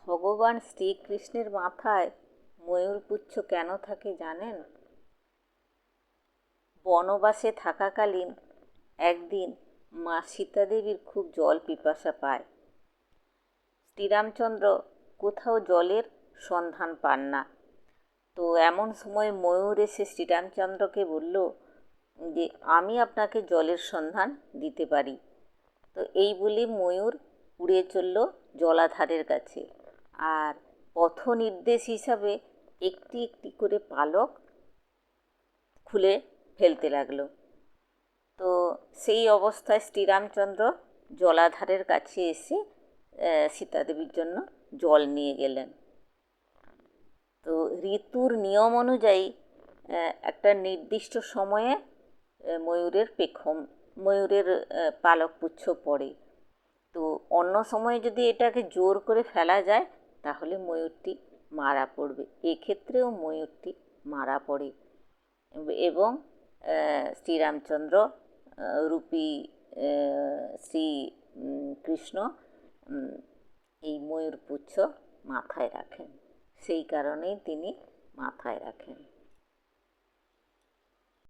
ভগবান শ্রীকৃষ্ণের মাথায় ময়ূরপুচ্ছ কেন থাকে জানেন? বনবাসে থাকাকালীন একদিন মা সীতাদেবীর খুব জল পিপাসা পায়। শ্রীরামচন্দ্র কোথাও জলের সন্ধান পান না। তো এমন সময় ময়ূর এসে শ্রীরামচন্দ্রকে বলল যে আমি আপনাকে জলের সন্ধান দিতে পারি। তো এই বলে ময়ূর উড়ে চলল জলাধারের কাছে, আর পথ নির্দেশ হিসাবে একটি একটি করে পালক খুলে ফেলতে লাগলো। তো সেই অবস্থায় শ্রীরামচন্দ্র জলাধারের কাছে এসে সীতাদেবীর জন্য জল নিয়ে গেলেন। তো ঋতুর নিয়ম অনুযায়ী একটা নির্দিষ্ট সময়ে ময়ূরের পালকপুচ্ছ পড়ে। তো অন্য সময়ে যদি এটাকে জোর করে ফেলা যায় তাহলে ময়ূরটি মারা পড়বে। এক্ষেত্রেও ময়ূরটি মারা পড়ে এবং শ্রীরামচন্দ্র রূপী শ্রী কৃষ্ণ এই ময়ূরপুচ্ছ মাথায় রাখেন, সেই কারণেই তিনি মাথায় রাখেন।